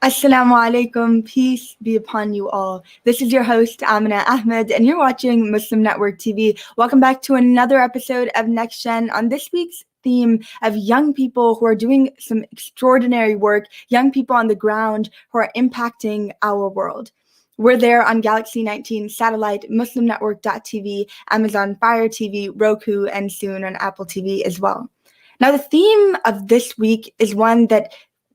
Assalamu alaikum, peace be upon you all. This is your host, Amina Ahmed, and you're watching Muslim Network TV. Welcome back to another episode of NextGen. On this week's theme of young people who are doing some extraordinary work, young people on the ground who are impacting our world. We're there on Galaxy 19 satellite, MuslimNetwork.tv, Amazon Fire TV, Roku, and soon on Apple TV as well. Now, the theme of this week is one that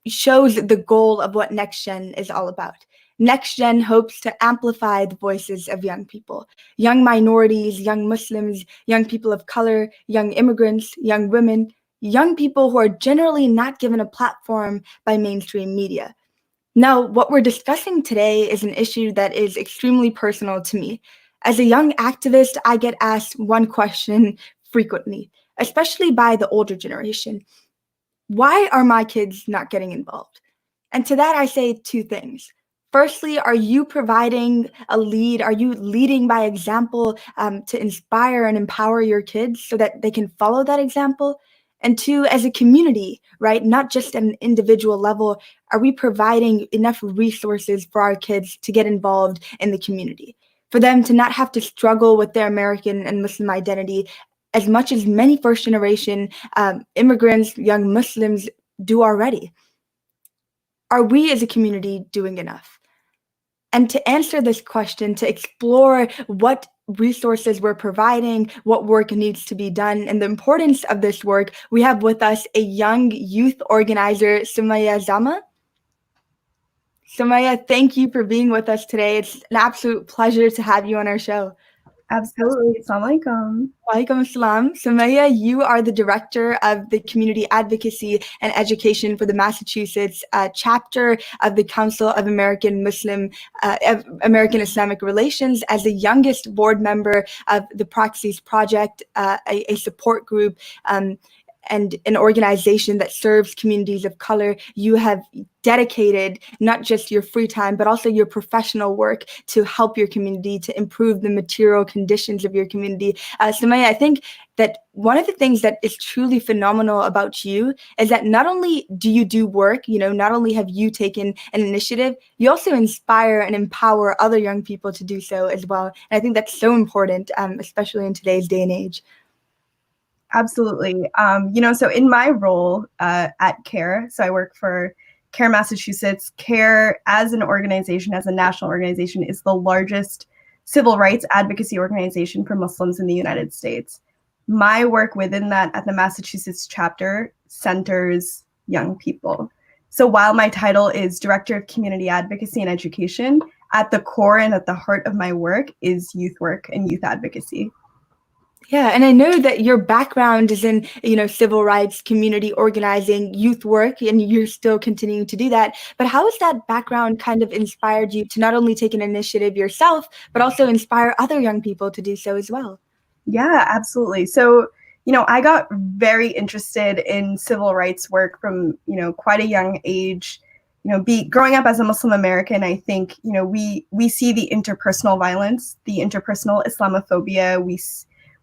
shows the goal of what NextGen is all about. NextGen hopes to amplify the voices of young people, young minorities, young Muslims, young people of color, young immigrants, young women, young people who are generally not given a platform by mainstream media. Now, what we're discussing today is an issue that is extremely personal to me. As a young activist, I get asked one question frequently, especially by the older generation. Why are my kids not getting involved? And to that, I say two things. Firstly, are you providing a lead? Are you leading by example to inspire and empower your kids so that they can follow that example? And two, as a community, right, not just at an individual level, are we providing enough resources for our kids to get involved in the community? For them to not have to struggle with their American and Muslim identity as much as many first-generation immigrants, young Muslims do already. Are we as a community doing enough? And to answer this question, to explore what resources we're providing, what work needs to be done, and the importance of this work, we have with us a young youth organizer, Sumaiya Zama. Sumaiya, thank you for being with us today. It's an absolute pleasure to have you on our show. Absolutely. Assalamu alaikum. Walaikum assalam. Sumaiya, you are the director of the Community Advocacy and Education for the Massachusetts chapter of the Council of American-Islamic Relations. As the youngest board member of the Praxis Project, a support group and an organization that serves communities of color, you have dedicated not just your free time, but also your professional work to help your community, to improve the material conditions of your community. Sumaiya, I think that one of the things that is truly phenomenal about you is that not only do you do work, not only have you taken an initiative, you also inspire and empower other young people to do so as well. And I think that's so important, especially in today's day and age. Absolutely. So in my role at CARE, so I work for CARE Massachusetts. CARE as an organization, as a national organization, is the largest civil rights advocacy organization for Muslims in the United States. My work within that at the Massachusetts chapter centers young people. So while my title is Director of Community Advocacy and Education, at the core and at the heart of my work is youth work and youth advocacy. Yeah, and I know that your background is in, civil rights, community organizing, youth work, and you're still continuing to do that. But how has that background kind of inspired you to not only take an initiative yourself, but also inspire other young people to do so as well? Yeah, absolutely. So, I got very interested in civil rights work from, quite a young age. Growing up as a Muslim American, I think, we see the interpersonal violence, the interpersonal Islamophobia.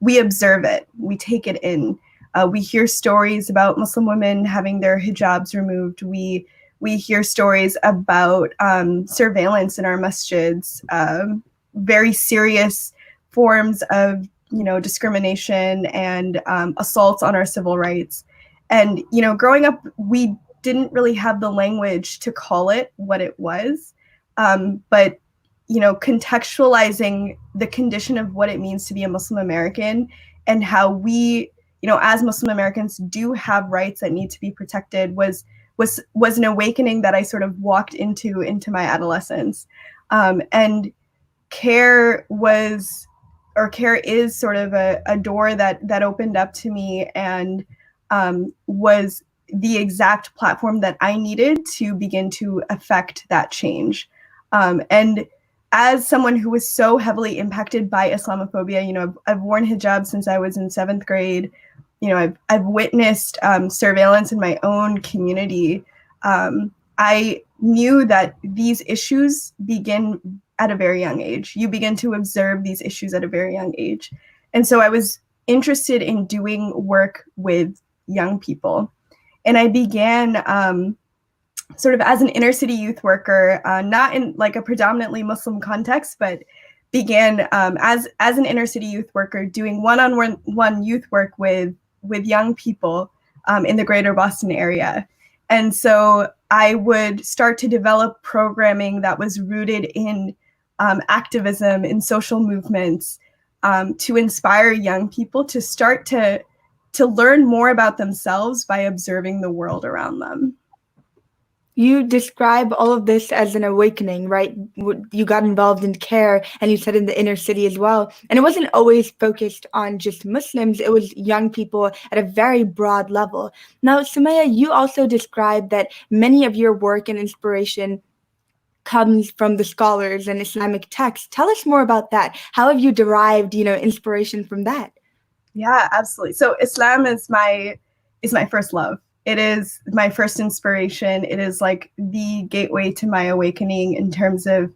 We observe it, we take it in. We hear stories about Muslim women having their hijabs removed. We hear stories about surveillance in our masjids, very serious forms of discrimination and assaults on our civil rights. And growing up, we didn't really have the language to call it what it was, but contextualizing the condition of what it means to be a Muslim American and how we, as Muslim Americans do have rights that need to be protected was an awakening that I sort of walked into my adolescence. And CARE is sort of a door that opened up to me and was the exact platform that I needed to begin to affect that change. And as someone who was so heavily impacted by Islamophobia, I've worn hijab since I was in 7th grade. I've witnessed surveillance in my own community. I knew that these issues begin at a very young age. You begin to observe these issues at a very young age. And so I was interested in doing work with young people. And I began sort of as an inner city youth worker, not in like a predominantly Muslim context, but began as an inner city youth worker doing one-on-one youth work with young people in the greater Boston area. And so I would start to develop programming that was rooted in activism, in social movements, to inspire young people to start to learn more about themselves by observing the world around them. You describe all of this as an awakening, right? You got involved in care, and you said in the inner city as well. And it wasn't always focused on just Muslims. It was young people at a very broad level. Now, Sumaiya, you also described that many of your work and inspiration comes from the scholars and Islamic texts. Tell us more about that. How have you derived, inspiration from that? Yeah, absolutely. So Islam is my first love. It is my first inspiration. It is like the gateway to my awakening in terms of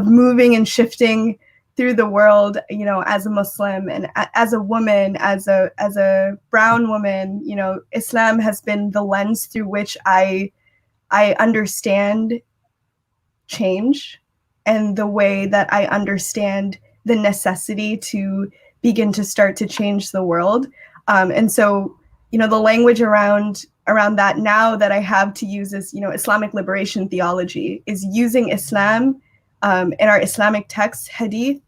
moving and shifting through the world, as a Muslim and as a woman, as a brown woman. Islam has been the lens through which I understand change, and the way that I understand the necessity to begin to start to change the world. And so, the language around that now that I have to use is, Islamic liberation theology, is using Islam in our Islamic texts, hadith,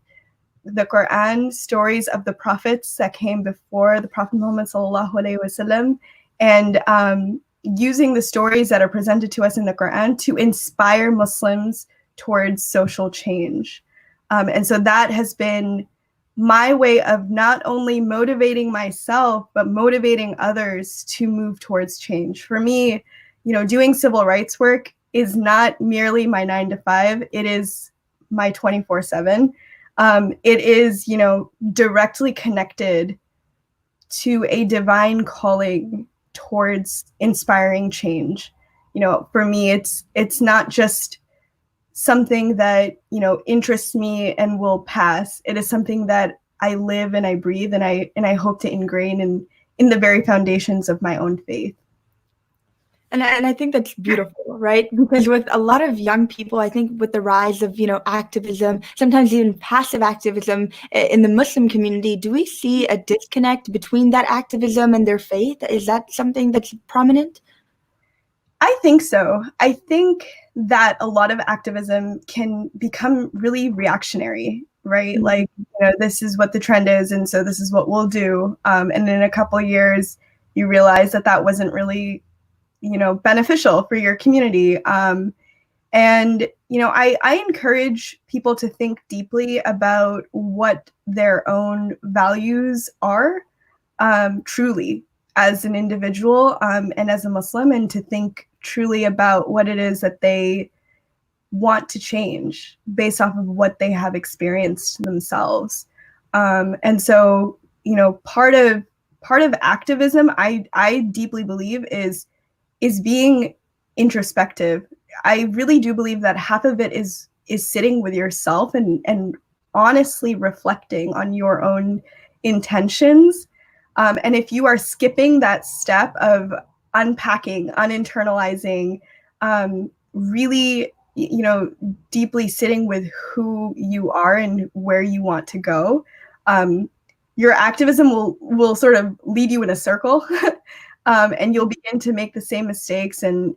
the Quran, stories of the prophets that came before the Prophet Muhammad sallallahu alaihi wasallam, and using the stories that are presented to us in the Quran to inspire Muslims towards social change. And so that has been my way of not only motivating myself, but motivating others to move towards change. For me, doing civil rights work is not merely my 9 to 5. It is my 24/7. It is, directly connected to a divine calling towards inspiring change. For me, it's not just something that, interests me and will pass. It is something that I live and I breathe, and I hope to ingrain in the very foundations of my own faith. And I think that's beautiful, right? Because with a lot of young people, I think with the rise of, activism, sometimes even passive activism in the Muslim community, do we see a disconnect between that activism and their faith? Is that something that's prominent? I think so. I think that a lot of activism can become really reactionary, right? Mm-hmm. Like, this is what the trend is, and so this is what we'll do. And in a couple of years, you realize that wasn't really beneficial for your community. And, I encourage people to think deeply about what their own values are, truly, as an individual and as a Muslim, and to think truly about what it is that they want to change based off of what they have experienced themselves. And so, part of activism, I deeply believe is being introspective. I really do believe that half of it is sitting with yourself and honestly reflecting on your own intentions. And if you are skipping that step of unpacking, uninternalizing, really, deeply sitting with who you are and where you want to go, your activism will sort of lead you in a circle. And you'll begin to make the same mistakes and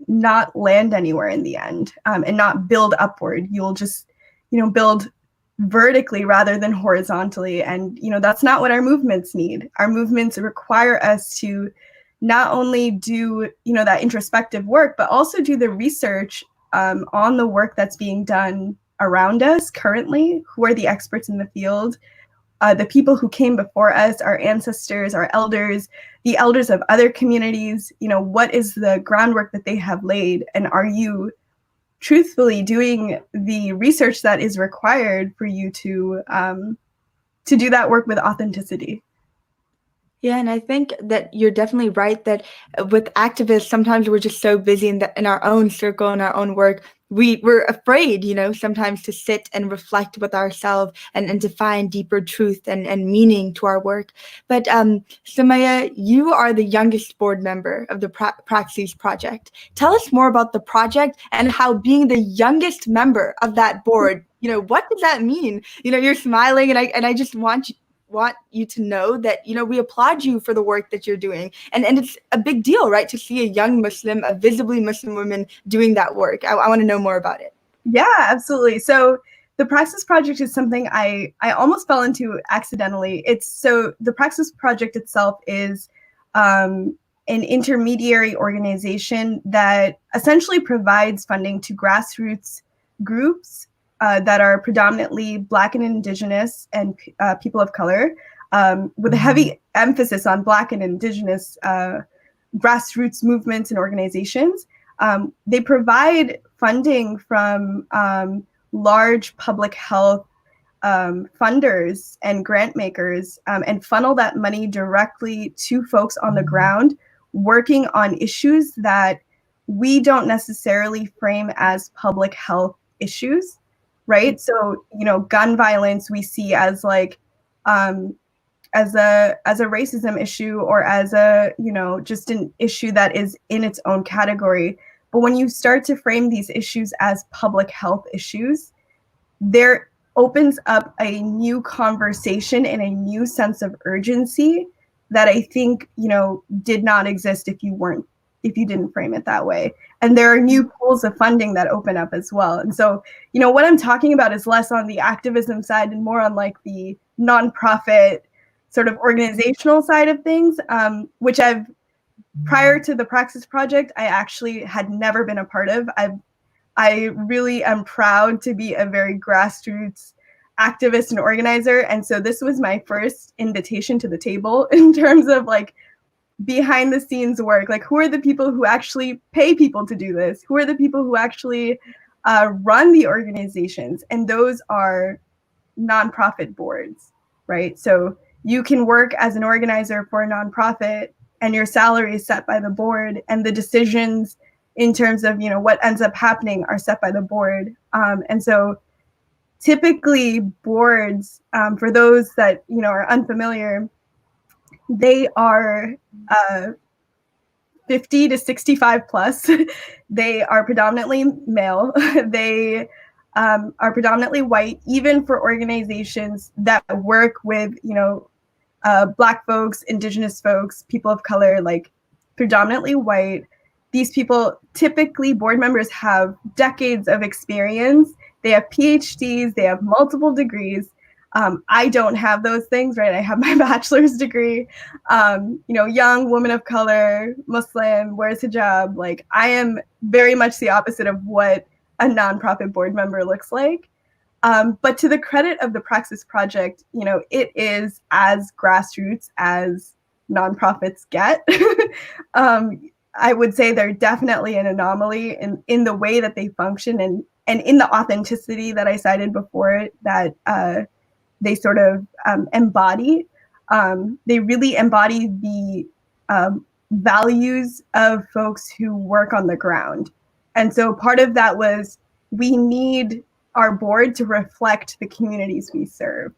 not land anywhere in the end, and not build upward. You'll just, build vertically rather than horizontally. And, that's not what our movements need. Our movements require us to not only do, that introspective work, but also do the research on the work that's being done around us currently. Who are the experts in the field? The people who came before us, our ancestors, our elders, the elders of other communities, what is the groundwork that they have laid? And are you truthfully doing the research that is required for you to do that work with authenticity? Yeah, and I think that you're definitely right that with activists, sometimes we're just so busy in our own circle and our own work we're afraid, sometimes to sit and reflect with ourselves and to find deeper truth and meaning to our work. But Sumaiya, you are the youngest board member of the Praxis project. Tell us more about the project and how being the youngest member of that board, what does that mean? You're smiling, and I just want you to know that, we applaud you for the work that you're doing. And it's a big deal, right, to see a young Muslim, a visibly Muslim woman doing that work. I want to know more about it. Yeah, absolutely. So the Praxis Project is something I almost fell into accidentally. The Praxis Project itself is an intermediary organization that essentially provides funding to grassroots groups that are predominantly Black and Indigenous and people of color, with a heavy emphasis on Black and Indigenous grassroots movements and organizations. They provide funding from large public health funders and grant makers, and funnel that money directly to folks on the ground working on issues that we don't necessarily frame as public health issues. Right. So, gun violence we see as like as a racism issue, or as a, just an issue that is in its own category. But when you start to frame these issues as public health issues, there opens up a new conversation and a new sense of urgency that I think, did not exist if you didn't frame it that way. And there are new pools of funding that open up as well. And so, what I'm talking about is less on the activism side and more on like the nonprofit sort of organizational side of things, which prior to the Praxis Project, I actually had never been a part of. I really am proud to be a very grassroots activist and organizer. And so this was my first invitation to the table in terms of like behind the scenes work. Like, who are the people who actually pay people to do this? Who are the people who actually run the organizations? And those are nonprofit boards, right? So you can work as an organizer for a nonprofit and your salary is set by the board, and the decisions in terms of, what ends up happening are set by the board. And so typically boards, for those that, are unfamiliar, they are 50 to 65 plus. They are predominantly male. They are predominantly white, even for organizations that work with, Black folks, Indigenous folks, people of color, like predominantly white. These people, typically board members, have decades of experience. They have PhDs, they have multiple degrees. I don't have those things, right? I have my bachelor's degree, young woman of color, Muslim, wears hijab. Like, I am very much the opposite of what a nonprofit board member looks like. But to the credit of the Praxis Project, it is as grassroots as nonprofits get. I would say they're definitely an anomaly in the way that they function and in the authenticity that I cited before that they sort of embody. They really embody the values of folks who work on the ground. And so part of that was, we need our board to reflect the communities we serve.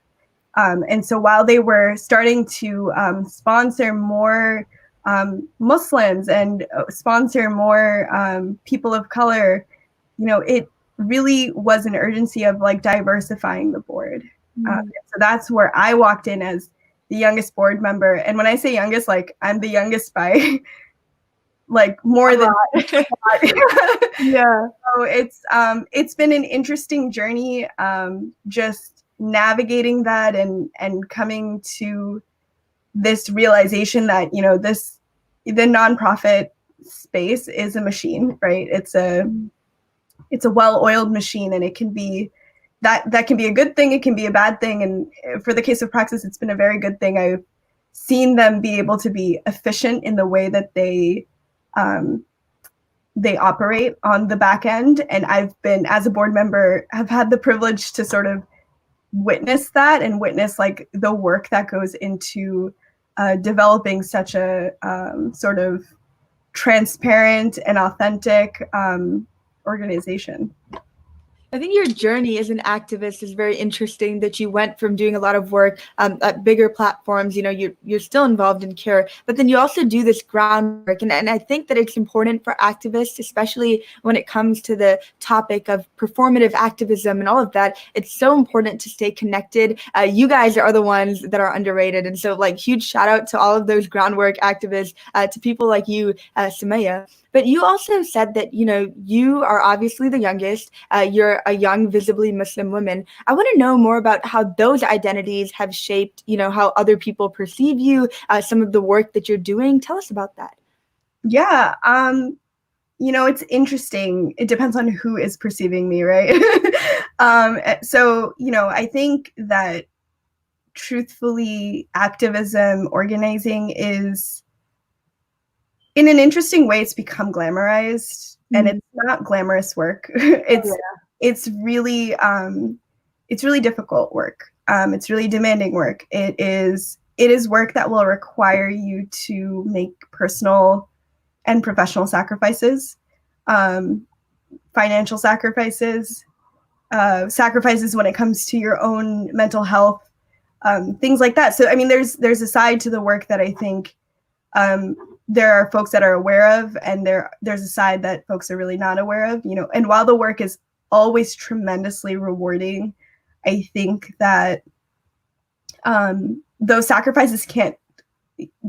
And so while they were starting to sponsor more Muslims and sponsor more people of color, it really was an urgency of like diversifying the board. So that's where I walked in as the youngest board member. And when I say youngest, like, I'm the youngest by like more than yeah. So it's been an interesting journey, just navigating that and coming to this realization that, the nonprofit space is a machine, right? It's a well-oiled machine, and it can be that can be a good thing, it can be a bad thing. And for the case of Praxis, it's been a very good thing. I've seen them be able to be efficient in the way that they operate on the back end. And I've been, as a board member, have had the privilege to sort of witness that and witness like the work that goes into developing such a sort of transparent and authentic organization. I think your journey as an activist is very interesting, that you went from doing a lot of work at bigger platforms. You're still involved in CURE, but then you also do this groundwork. And I think that it's important for activists, especially when it comes to the topic of performative activism and all of that. It's so important to stay connected. You guys are the ones that are underrated. And so huge shout out to all of those groundwork activists, to people like you, Sumaiya. But you also said that, you are obviously the youngest. You're a young, visibly Muslim woman. I want to know more about how those identities have shaped, how other people perceive you, some of the work that you're doing. Tell us about that. Yeah. It's interesting. It depends on who is perceiving me, right? So, I think that truthfully, activism, organizing is, in an interesting way, it's become glamorized, and it's not glamorous work. It's really difficult work. It's really demanding work. It is work that will require you to make personal and professional sacrifices, financial sacrifices, sacrifices when it comes to your own mental health, things like that. So, I mean, there's a side to the work that I think there are folks that are aware of, and there's a side that folks are really not aware of, and while the work is always tremendously rewarding, I think that those sacrifices can't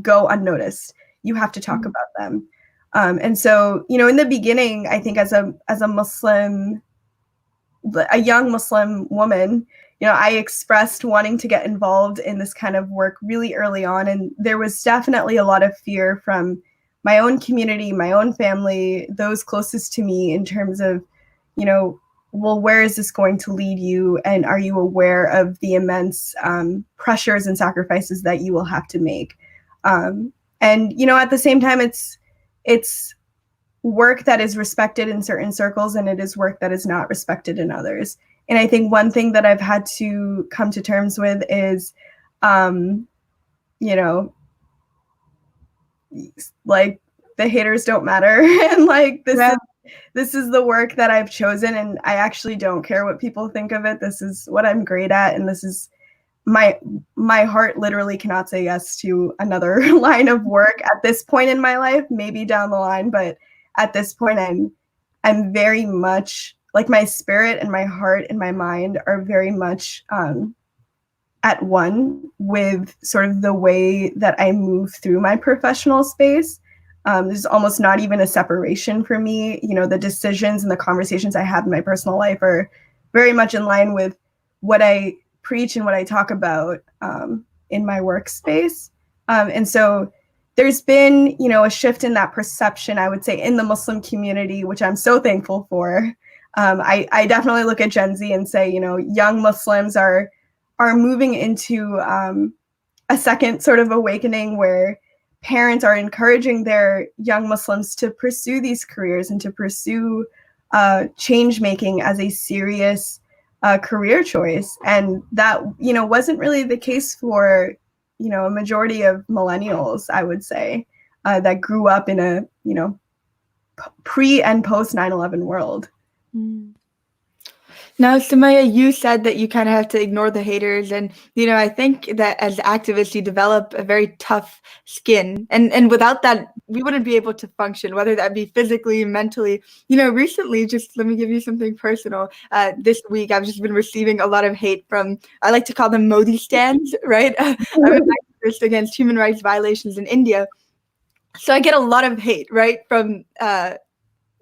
go unnoticed. You have to talk about them. And so, in the beginning, I think as a young Muslim woman, I expressed wanting to get involved in this kind of work really early on. And there was definitely a lot of fear from my own community, my own family, those closest to me, in terms of, well, where is this going to lead you? And are you aware of the immense pressures and sacrifices that you will have to make? And, at the same time, it's work that is respected in certain circles, and it is work that is not respected in others. And I think one thing that I've had to come to terms with is, the haters don't matter. And this is the work that I've chosen, and I actually don't care what people think of it. This is what I'm great at, and this is my heart literally cannot say yes to another line of work at this point in my life, maybe down the line, but at this point I'm very much, my spirit and my heart and my mind are very much at one with sort of the way that I move through my professional space. There's almost not even a separation for me. The decisions and the conversations I have in my personal life are very much in line with what I preach and what I talk about in my workspace. And so there's been, a shift in that perception, I would say, in the Muslim community, which I'm so thankful for. I definitely look at Gen Z and say, young Muslims are moving into a second sort of awakening where parents are encouraging their young Muslims to pursue these careers and to pursue change making as a serious career choice. And that, wasn't really the case for, a majority of millennials, I would say, that grew up in a, pre and post 9/11 world. Now, Sumaiya, you said that you kind of have to ignore the haters. And, I think that as activists, you develop a very tough skin. And without that, we wouldn't be able to function, whether that be physically, mentally. Recently, just let me give you something personal. This week, I've just been receiving a lot of hate from, I like to call them Modi stands, right? I'm an activist against human rights violations in India. So I get a lot of hate, right, from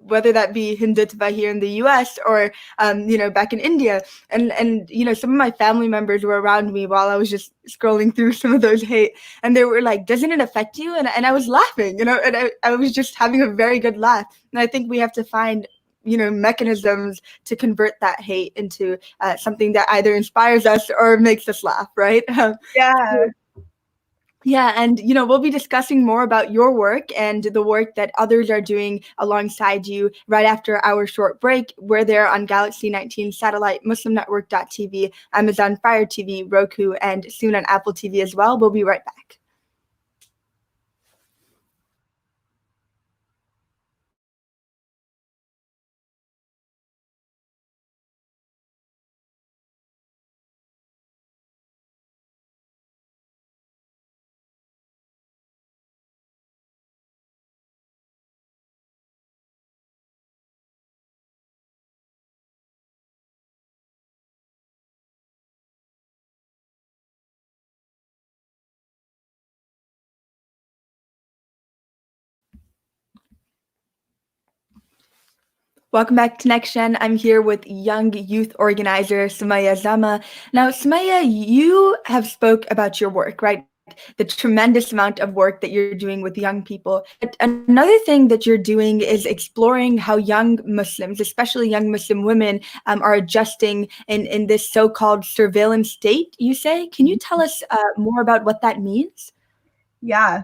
whether that be Hindutva here in the US or, back in India. And some of my family members were around me while I was just scrolling through some of those hate. And they were like, doesn't it affect you? And I was laughing, and I was just having a very good laugh. And I think we have to find, mechanisms to convert that hate into something that either inspires us or makes us laugh, right? Yeah. Yeah, and we'll be discussing more about your work and the work that others are doing alongside you right after our short break. We're there on Galaxy 19 satellite, MuslimNetwork.tv, Amazon Fire TV, Roku, and soon on Apple TV as well. We'll be right back. Welcome back to NextGen. I'm here with young youth organizer Sumaiya Zama. Now, Sumaiya, you have spoke about your work, right? The tremendous amount of work that you're doing with young people. But another thing that you're doing is exploring how young Muslims, especially young Muslim women, are adjusting in this so-called surveillance state, you say. Can you tell us more about what that means? Yeah.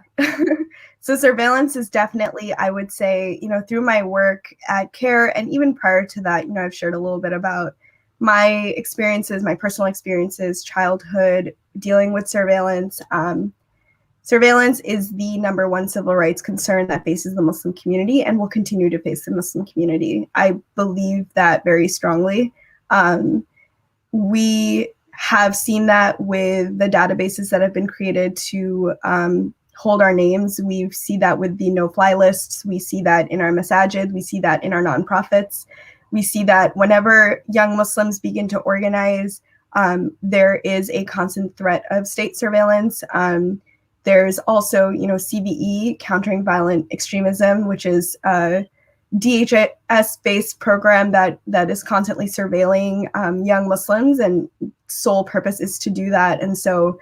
So surveillance is definitely, I would say, through my work at CARE and even prior to that, I've shared a little bit about my experiences, my personal experiences, childhood, dealing with surveillance. Surveillance is the number one civil rights concern that faces the Muslim community and will continue to face the Muslim community. I believe that very strongly. We have seen that with the databases that have been created to hold our names. We see that with the no-fly lists. We see that in our masajid. We see that in our nonprofits. We see that whenever young Muslims begin to organize, there is a constant threat of state surveillance. There's also, CVE, Countering Violent Extremism, which is a DHS-based program that is constantly surveilling young Muslims, and sole purpose is to do that. And so,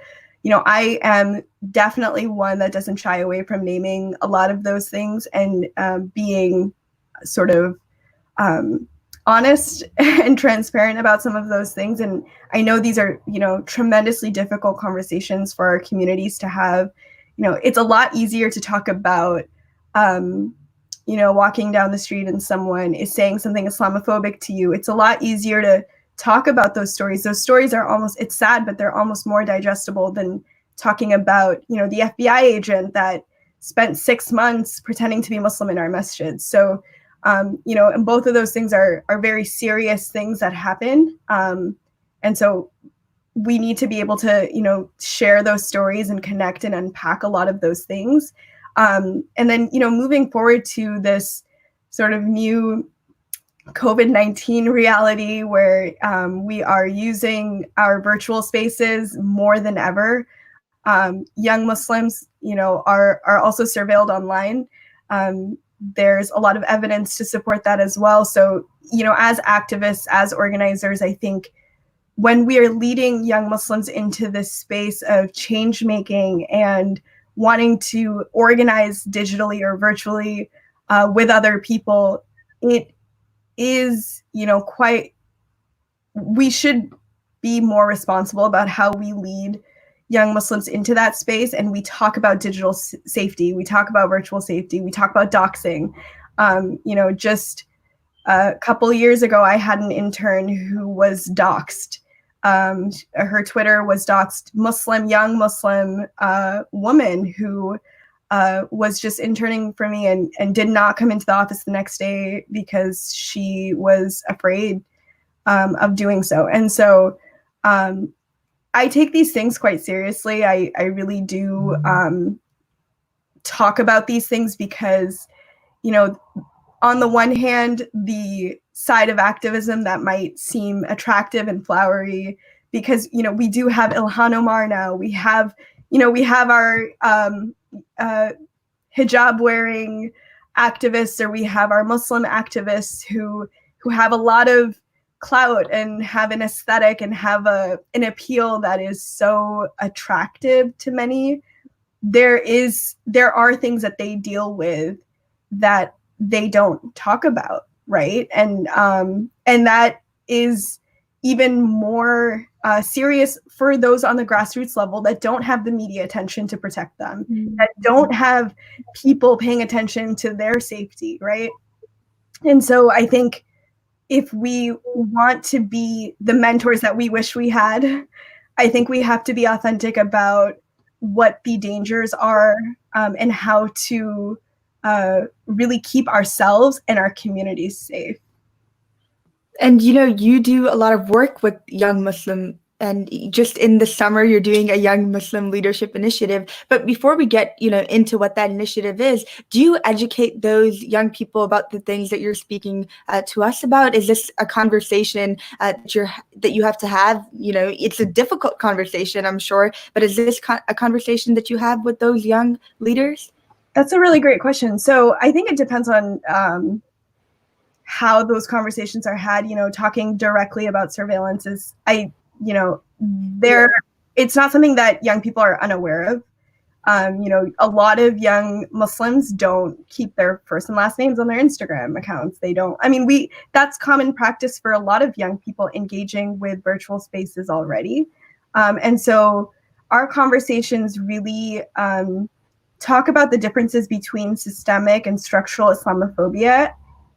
I am definitely one that doesn't shy away from naming a lot of those things and being sort of honest and transparent about some of those things. And I know these are, tremendously difficult conversations for our communities to have. It's a lot easier to talk about, walking down the street and someone is saying something Islamophobic to you. It's a lot easier to talk about those stories. Those stories are almost, it's sad, but they're almost more digestible than talking about, the FBI agent that spent 6 months pretending to be Muslim in our masjid. So, and both of those things are very serious things that happen. And so we need to be able to, share those stories and connect and unpack a lot of those things. And then, moving forward to this sort of new COVID-19 reality where we are using our virtual spaces more than ever. Young Muslims, are also surveilled online. There's a lot of evidence to support that as well. So, as activists, as organizers, I think when we are leading young Muslims into this space of change making and wanting to organize digitally or virtually with other people, it is, we should be more responsible about how we lead young Muslims into that space. And we talk about digital safety, we talk about virtual safety, we talk about doxing. Just a couple years ago, I had an intern who was doxed. Her Twitter was doxed, young Muslim woman who was just interning for me and did not come into the office the next day because she was afraid of doing so. And so I take these things quite seriously. I really do talk about these things because, on the one hand, the side of activism that might seem attractive and flowery, because, we do have Ilhan Omar now. We have our hijab wearing activists, or we have our Muslim activists who have a lot of clout and have an aesthetic and have an appeal that is so attractive to many. There are things that they deal with that they don't talk about, right? And that is even more serious for those on the grassroots level that don't have the media attention to protect them, that don't have people paying attention to their safety, right? And so I think if we want to be the mentors that we wish we had, I think we have to be authentic about what the dangers are and how to really keep ourselves and our communities safe. And you do a lot of work with young Muslim, and just in the summer you're doing a young Muslim leadership initiative. But before we get into what that initiative is, do you educate those young people about the things that you're speaking to us about? Is this a conversation that you have to have? It's a difficult conversation, I'm sure, but is this a conversation that you have with those young leaders? That's a really great question. So I think it depends on how those conversations are had, talking directly about surveillance is, it's not something that young people are unaware of. A lot of young Muslims don't keep their first and last names on their Instagram accounts. They don't. That's common practice for a lot of young people engaging with virtual spaces already. And so our conversations really talk about the differences between systemic and structural Islamophobia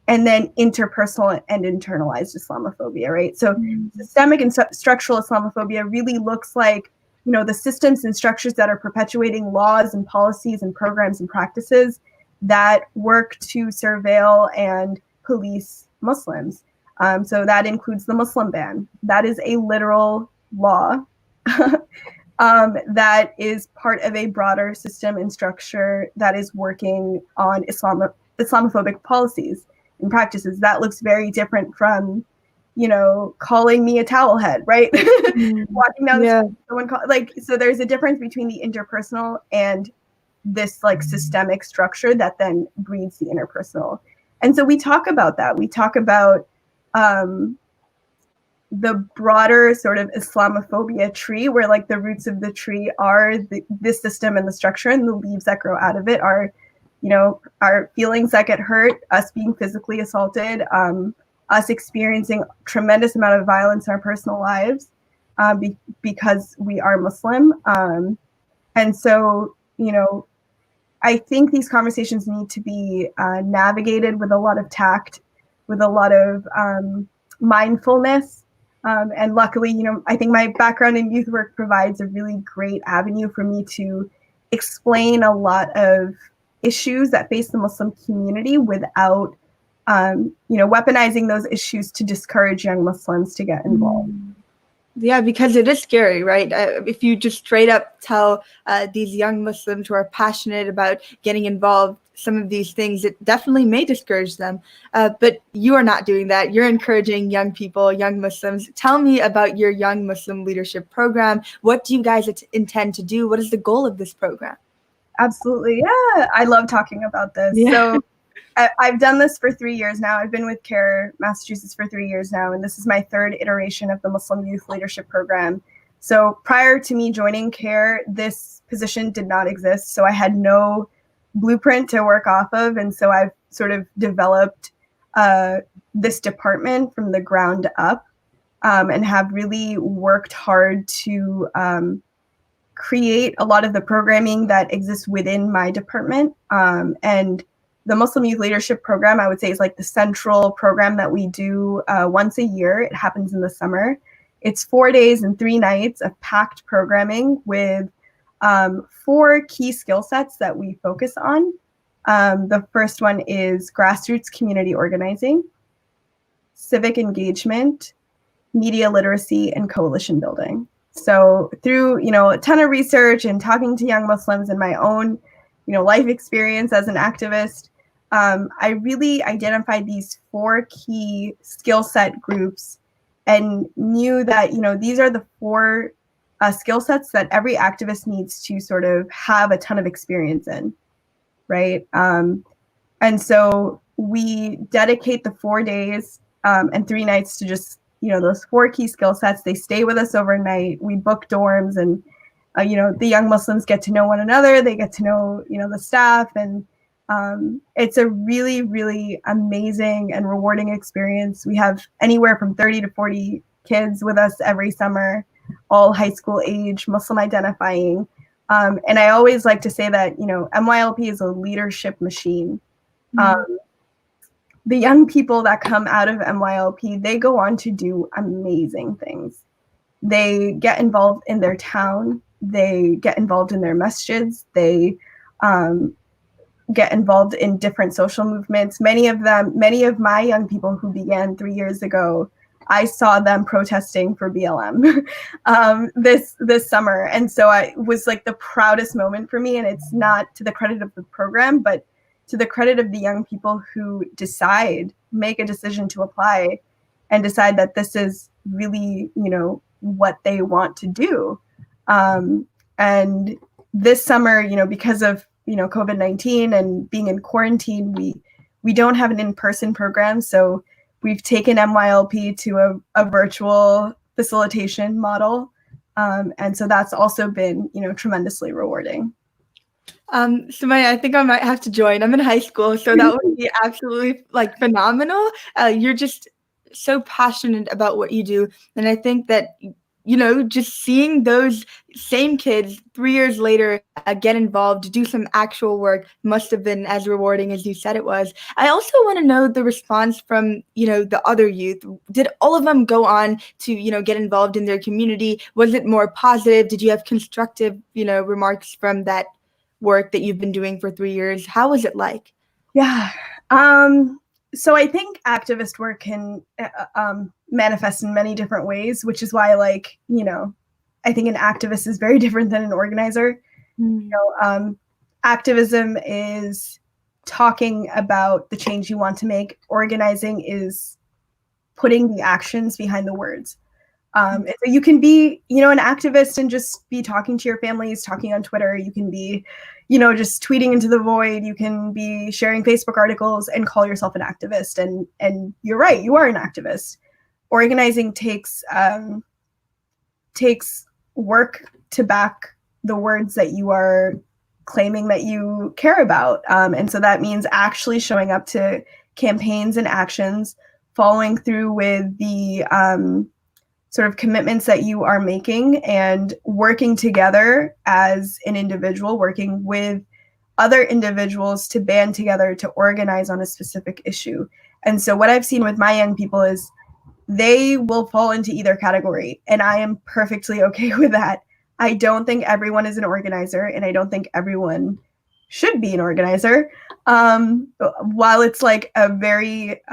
and then interpersonal and internalized Islamophobia, right? So systemic and structural Islamophobia really looks like the systems and structures that are perpetuating laws and policies and programs and practices that work to surveil and police Muslims. So that includes the Muslim ban. That is a literal law that is part of a broader system and structure that is working on Islamophobic policies and practices. That looks very different from calling me a towel head, right? Walking down the street, someone so there's a difference between the interpersonal and this systemic structure that then breeds the interpersonal. And so we talk about that. We talk about the broader sort of Islamophobia tree, where the roots of the tree are this system and the structure, and the leaves that grow out of it are, our feelings that get hurt, us being physically assaulted, us experiencing tremendous amount of violence in our personal lives because we are Muslim. And so, I think these conversations need to be navigated with a lot of tact, with a lot of mindfulness. And luckily, I think my background in youth work provides a really great avenue for me to explain a lot of issues that face the Muslim community without weaponizing those issues to discourage young Muslims to get involved. Yeah, because it is scary, right? If you just straight up tell these young Muslims who are passionate about getting involved, some of these things, it definitely may discourage them. But you are not doing that. You're encouraging young people, young Muslims. Tell me about your Young Muslim Leadership Program. What do you guys intend to do? What is the goal of this program? Absolutely. Yeah, I love talking about this. Yeah. So I've done this for 3 years now. I've been with CARE Massachusetts for 3 years now, and this is my third iteration of the Muslim Youth Leadership Program. So prior to me joining CARE, this position did not exist. So I had no blueprint to work off of. And so I've sort of developed this department from the ground up and have really worked hard to create a lot of the programming that exists within my department. And the Muslim Youth Leadership Program, I would say, is the central program that we do once a year. It happens in the summer. It's 4 days and 3 nights of packed programming with 4 key skill sets that we focus on. The first one is grassroots community organizing, civic engagement, media literacy, and coalition building. So through, a ton of research and talking to young Muslims and my own, life experience as an activist, I really identified these 4 key skill set groups and knew that, these are the 4 skill sets that every activist needs to sort of have a ton of experience in, right? And so we dedicate the 4 days and 3 nights to just, those 4 key skill sets. They stay with us overnight. We book dorms, and, the young Muslims get to know one another. They get to know, the staff, and it's a really, really amazing and rewarding experience. We have anywhere from 30 to 40 kids with us every summer, all high school age, Muslim identifying. And I always like to say that, MYLP is a leadership machine. The young people that come out of MYLP, they go on to do amazing things. They get involved in their town. They get involved in their masjids. They get involved in different social movements. Many of my young people who began 3 years ago, I saw them protesting for BLM this summer. And so it was the proudest moment for me. And it's not to the credit of the program, but to the credit of the young people who make a decision to apply and decide that this is really, what they want to do. And this summer, because of, COVID-19 and being in quarantine, we don't have an in-person program, so we've taken MYLP to a virtual facilitation model. And so that's also been, tremendously rewarding. Sumaiya, I think I might have to join. I'm in high school, so that would be absolutely phenomenal. You're just so passionate about what you do. And I think that, just seeing those same kids 3 years later get involved, do some actual work must have been as rewarding as you said it was. I also want to know the response from, the other youth. Did all of them go on to, get involved in their community? Was it more positive? Did you have constructive, remarks from that work that you've been doing for 3 years? How was it like? Yeah. So I think activist work can manifest in many different ways, which is why, I think an activist is very different than an organizer. Activism is talking about the change you want to make. Organizing is putting the actions behind the words. So you can be, an activist and just be talking to your families, talking on Twitter. You can be, just tweeting into the void. You can be sharing Facebook articles and call yourself an activist. And you're right, you are an activist. Organizing takes work to back the words that you are claiming that you care about. And so that means actually showing up to campaigns and actions, following through with the sort of commitments that you are making, and working together as an individual, working with other individuals to band together to organize on a specific issue. And so what I've seen with my young people is they will fall into either category, and I am perfectly okay with that. I don't think everyone is an organizer, and I don't think everyone should be an organizer. While it's like a very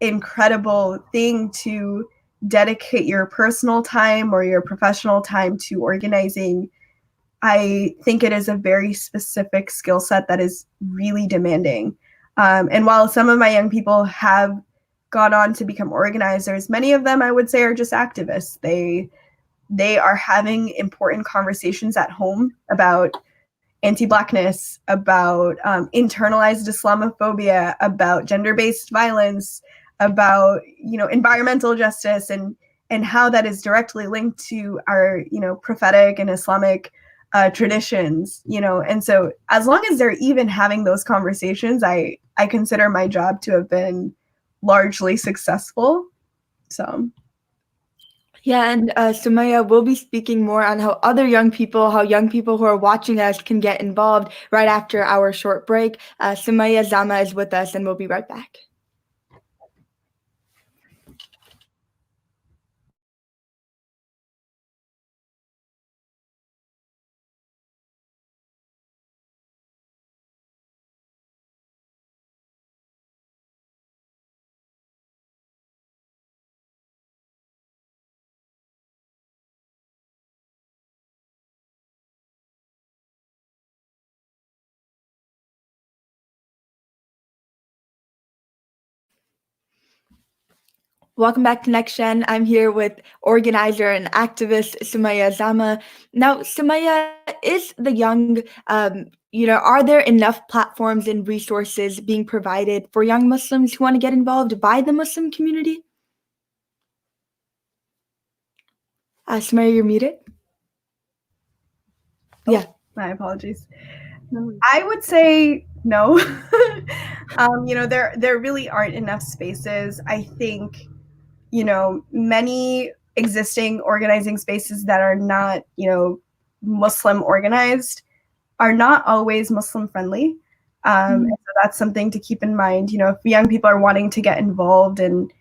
incredible thing to dedicate your personal time or your professional time to organizing, I think it is a very specific skill set that is really demanding. And while some of my young people have gone on to become organizers, many of them I would say are just activists. They are having important conversations at home about anti-Blackness, about internalized Islamophobia, about gender-based violence, about environmental justice, and how that is directly linked to our prophetic and Islamic traditions. And so as long as they're even having those conversations, I consider my job to have been largely successful. So yeah, and Sumaiya will be speaking more on how young people who are watching us can get involved right after our short break. Sumaiya Zama is with us, and we'll be right back. Welcome back to NextGen. I'm here with organizer and activist Sumaiya Zama. Now, Sumaiya, is the young, are there enough platforms and resources being provided for young Muslims who want to get involved by the Muslim community? Sumaiya, you're muted. Yeah. My apologies. I would say no. There really aren't enough spaces. I think, many existing organizing spaces that are not, Muslim organized are not always Muslim friendly. And so that's something to keep in mind. If young people are wanting to get involved and,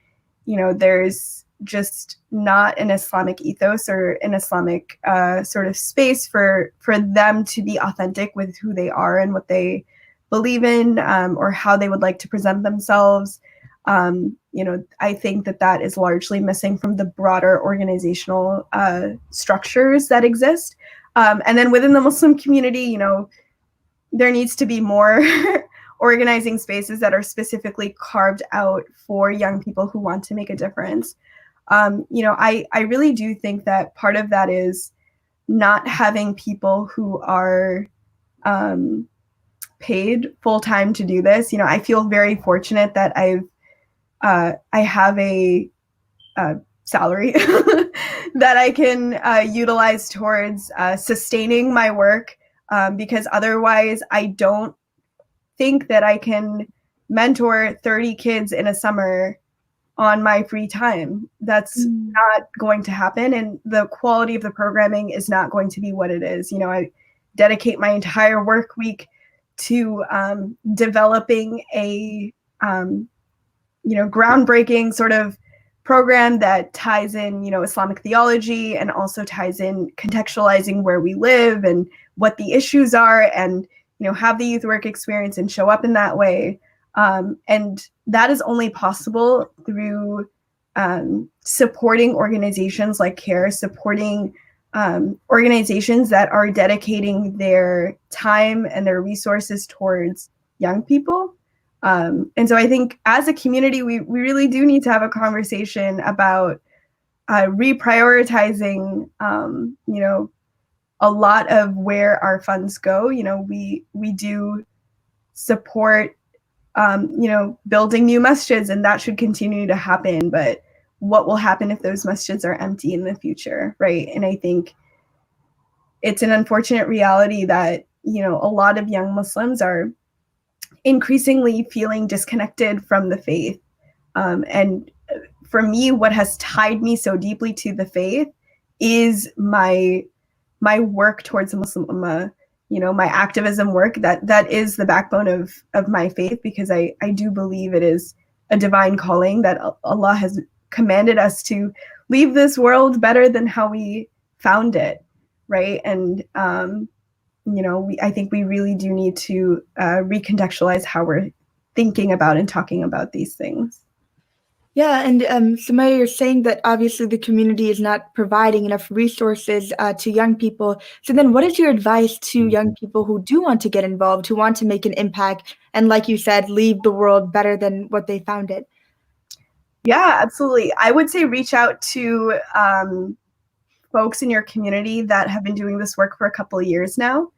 there's just not an Islamic ethos or an Islamic sort of space for them to be authentic with who they are and what they believe in, or how they would like to present themselves. I think that is largely missing from the broader organizational structures that exist. And then within the Muslim community, there needs to be more organizing spaces that are specifically carved out for young people who want to make a difference. I really do think that part of that is not having people who are paid full time to do this. You know, I feel very fortunate that I have a salary that I can utilize towards sustaining my work, because otherwise I don't think that I can mentor 30 kids in a summer on my free time. That's not going to happen, and the quality of the programming is not going to be what it is. You know, I dedicate my entire work week to developing a groundbreaking sort of program that ties in, Islamic theology, and also ties in contextualizing where we live and what the issues are, and have the youth work experience and show up in that way. And that is only possible through supporting organizations like CARE, supporting organizations that are dedicating their time and their resources towards young people. And so I think as a community, we really do need to have a conversation about reprioritizing, a lot of where our funds go. We do support, building new masjids, and that should continue to happen. But what will happen if those masjids are empty in the future, right? And I think it's an unfortunate reality that, a lot of young Muslims are increasingly feeling disconnected from the faith. And for me, what has tied me so deeply to the faith is my work towards the Muslim Ummah, my activism work. That is the backbone of my faith, because I do believe it is a divine calling that Allah has commanded us to leave this world better than how we found it, right? And I think we really do need to recontextualize how we're thinking about and talking about these things. Yeah, and Sumaiya, you're saying that obviously the community is not providing enough resources to young people. So then what is your advice to young people who do want to get involved, who want to make an impact, and like you said, leave the world better than what they found it? Yeah, absolutely. I would say reach out to folks in your community that have been doing this work for a couple of years now.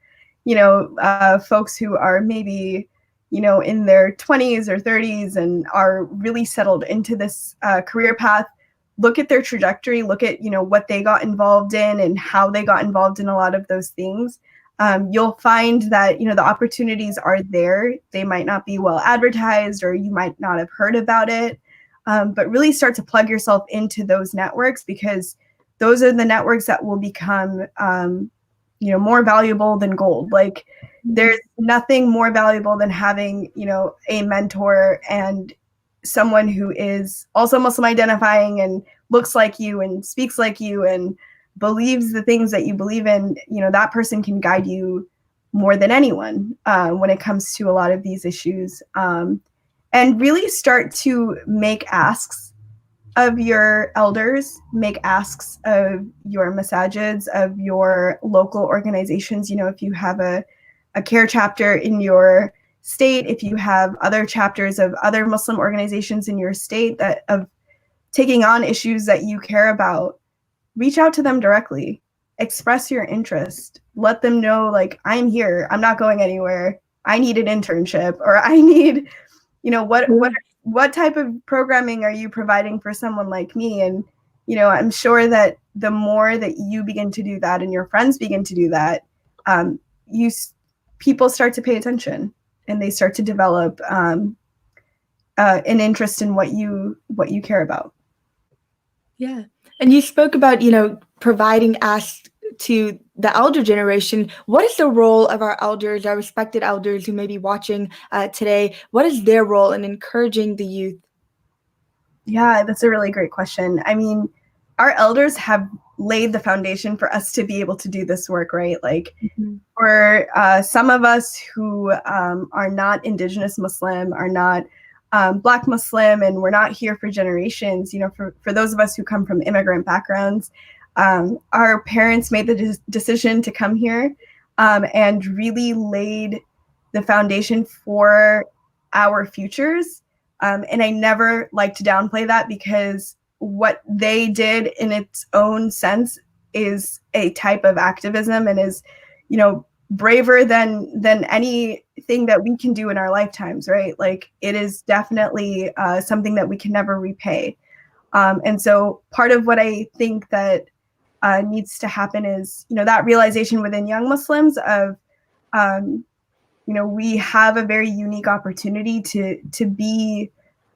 Folks who are maybe in their 20s or 30s and are really settled into this career path. Look at their trajectory, look at, what they got involved in and how they got involved in a lot of those things. You'll find that, the opportunities are there. They might not be well advertised, or you might not have heard about it, but really start to plug yourself into those networks, because those are the networks that will become, more valuable than gold. Like, there's nothing more valuable than having, a mentor and someone who is also Muslim identifying and looks like you and speaks like you and believes the things that you believe in. That person can guide you more than anyone when it comes to a lot of these issues, and really start to make asks of your elders, make asks of your masajids, of your local organizations. If you have a CARE chapter in your state, if you have other chapters of other Muslim organizations in your state that of taking on issues that you care about, reach out to them directly, express your interest, let them know, like, I'm here, I'm not going anywhere, I need an internship, or I need, what type of programming are you providing for someone like me? And, I'm sure that the more that you begin to do that and your friends begin to do that, people start to pay attention, and they start to develop an interest in what you care about. Yeah. And you spoke about, providing asks to the elder generation. What is the role of our elders, our respected elders who may be watching today? What is their role in encouraging the youth? Yeah, that's a really great question. I mean, our elders have laid the foundation for us to be able to do this work, right? Like, for some of us who are not Indigenous Muslim, are not Black Muslim, and we're not here for generations, for those of us who come from immigrant backgrounds, our parents made the decision to come here and really laid the foundation for our futures. And I never like to downplay that, because what they did in its own sense is a type of activism, and is, braver than anything that we can do in our lifetimes, right? Like it is definitely something that we can never repay. And so part of what I think that needs to happen is, that realization within young Muslims of, we have a very unique opportunity to be,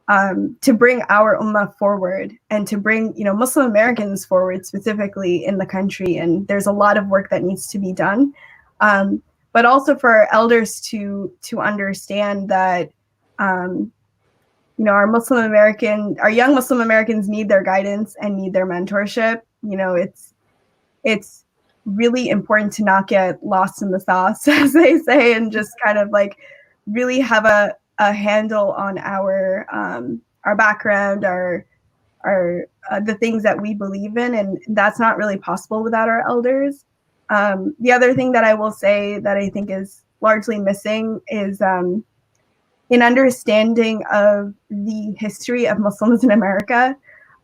to bring our ummah forward and to bring, Muslim Americans forward specifically in the country. And there's a lot of work that needs to be done. But also for our elders to understand that, our young Muslim Americans need their guidance and need their mentorship. It's really important to not get lost in the sauce, as they say, and just kind of like really have a handle on our background, our the things that we believe in, and that's not really possible without our elders. The other thing that I will say that I think is largely missing is an understanding of the history of Muslims in America.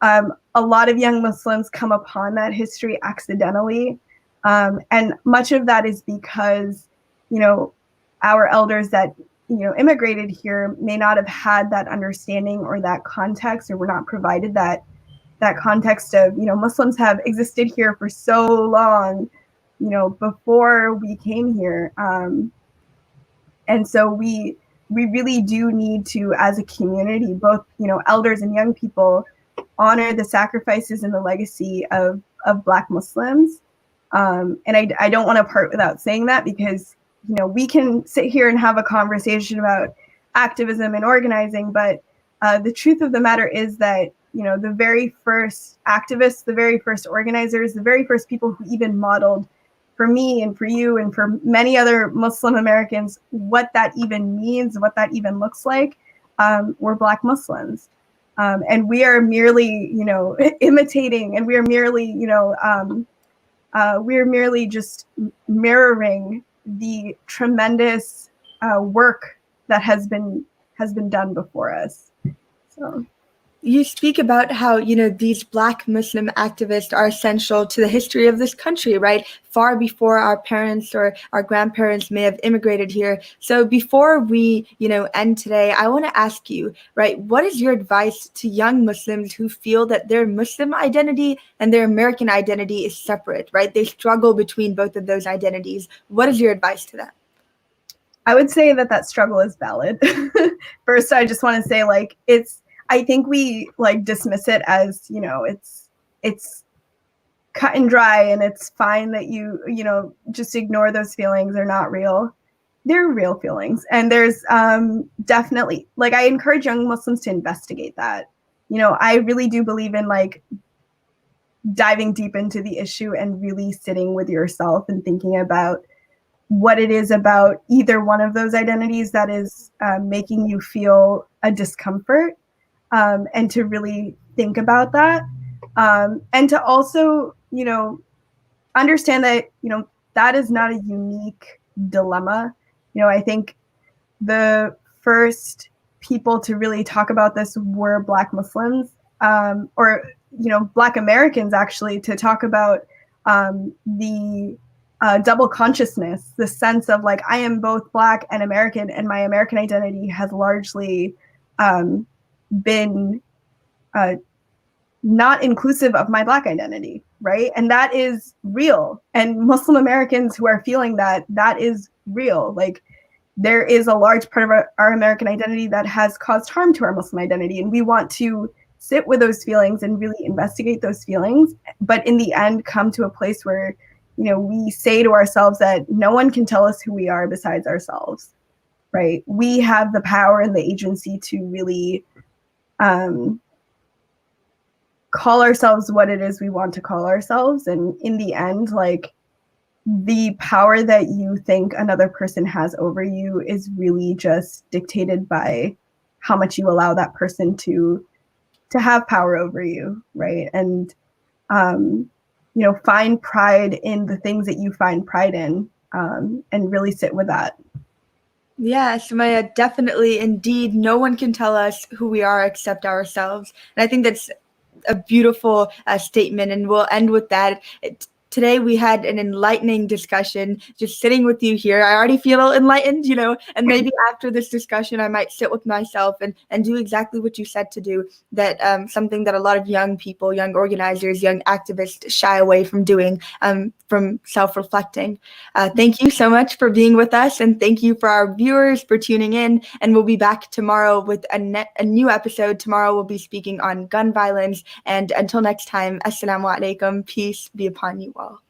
A lot of young Muslims come upon that history accidentally. And much of that is because, our elders that, immigrated here may not have had that understanding or that context, or were not provided that context of, Muslims have existed here for so long, before we came here. And so we really do need to, as a community, both, elders and young people, honor the sacrifices and the legacy of Black Muslims. And I don't want to part without saying that, because, we can sit here and have a conversation about activism and organizing, but the truth of the matter is that, the very first activists, the very first organizers, the very first people who even modeled for me and for you and for many other Muslim Americans what that even means, what that even looks like, were Black Muslims. And we are merely, imitating, and we are merely, we're merely just mirroring the tremendous work that has been done before us. So. You speak about how, these Black Muslim activists are essential to the history of this country, right? Far before our parents or our grandparents may have immigrated here. So before we, end today, I want to ask you, right, what is your advice to young Muslims who feel that their Muslim identity and their American identity is separate, right? They struggle between both of those identities. What is your advice to them? I would say that struggle is valid. First, I just want to say, I think we dismiss it as, it's cut and dry and it's fine that you just ignore those feelings. They're not real. They're real feelings. And there's definitely, I encourage young Muslims to investigate that. I really do believe in diving deep into the issue and really sitting with yourself and thinking about what it is about either one of those identities that is making you feel a discomfort. And to really think about that, and to also, understand that, that is not a unique dilemma. I think the first people to really talk about this were Black Muslims, or, Black Americans, actually, to talk about the double consciousness, the sense of I am both Black and American, and my American identity has largely been not inclusive of my Black identity, right? And that is real. And Muslim Americans who are feeling that is real. There is a large part of our American identity that has caused harm to our Muslim identity. And we want to sit with those feelings and really investigate those feelings. But in the end, come to a place where, we say to ourselves that no one can tell us who we are besides ourselves, right? We have the power and the agency to really call ourselves what it is we want to call ourselves. And in the end, the power that you think another person has over you is really just dictated by how much you allow that person to have power over you, right? And find pride in the things that you find pride in, and really sit with that. Yeah, Sumaiya, definitely, indeed, no one can tell us who we are except ourselves. And I think that's a beautiful statement, and we'll end with that. today we had an enlightening discussion just sitting with you here. I already feel enlightened, and maybe after this discussion, I might sit with myself and do exactly what you said to do, that something that a lot of young people, young organizers, young activists shy away from doing, from self-reflecting. Thank you so much for being with us, and thank you for our viewers for tuning in, and we'll be back tomorrow with a new episode. Tomorrow we'll be speaking on gun violence, and until next time, assalamu alaikum, peace be upon you all.